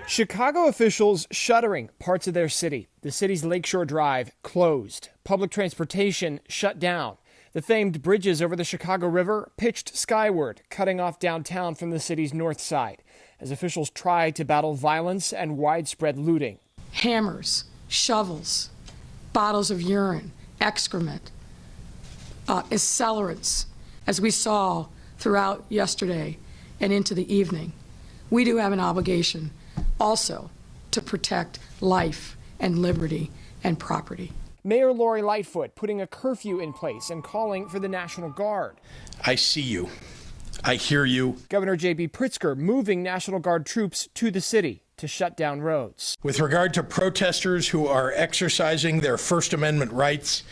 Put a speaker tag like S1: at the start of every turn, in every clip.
S1: Chicago officials shuttering parts of their city. The city's Lakeshore Drive closed. Public transportation shut down. The famed bridges over the Chicago River pitched skyward, cutting off downtown from the city's north side, as officials try to battle violence and widespread looting.
S2: Hammers, shovels, bottles of urine, excrement, accelerants, as we saw throughout yesterday and into the evening. We do have an obligation also to protect life and liberty and property.
S1: Mayor Lori Lightfoot putting a curfew in place and calling for the National Guard.
S3: I see you. I hear you.
S1: Governor J.B. Pritzker moving National Guard troops to the city to shut down roads.
S3: With regard to protesters who are exercising their First Amendment rights,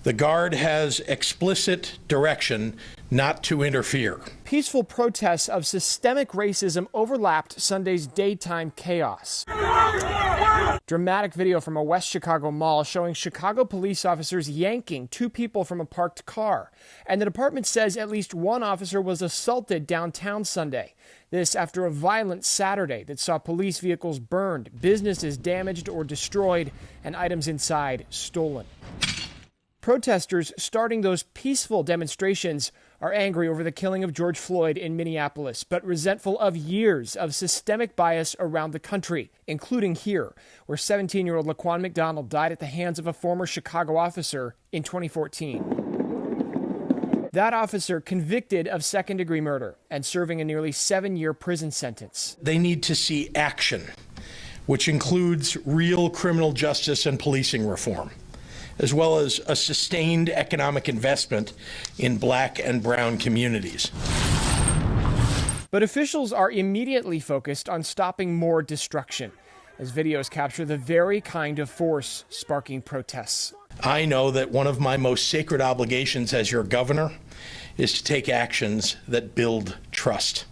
S3: the Guard has explicit direction not to interfere.
S1: Peaceful protests of systemic racism overlapped Sunday's daytime chaos. Dramatic video from a West Chicago mall showing Chicago police officers yanking two people from a parked car. And the department says at least one officer was assaulted downtown Sunday. This after a violent Saturday that saw police vehicles burned, businesses damaged or destroyed, and items inside stolen. Protesters starting those peaceful demonstrations are angry over the killing of George Floyd in Minneapolis, but resentful of years of systemic bias around the country, including here, where 17-year-old LaQuan McDonald died at the hands of a former Chicago officer in 2014. That officer convicted of second-degree murder and serving a nearly 7-year prison sentence.
S3: They need to see action, which includes real criminal justice and policing reform, as well as a sustained economic investment in Black and brown communities.
S1: But officials are immediately focused on stopping more destruction, as videos capture the very kind of force sparking protests.
S3: I know that one of my most sacred obligations as your governor is to take actions that build trust.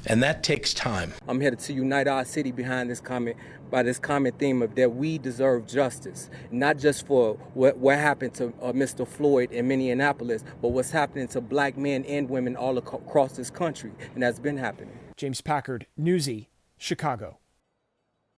S3: And that takes time.
S4: I'm here to unite our city behind this common theme of that we deserve justice, not just for what happened to Mr. Floyd in Minneapolis, but what's happening to Black men and women all across this country, and that's been happening.
S1: James Packard, Newsy, Chicago.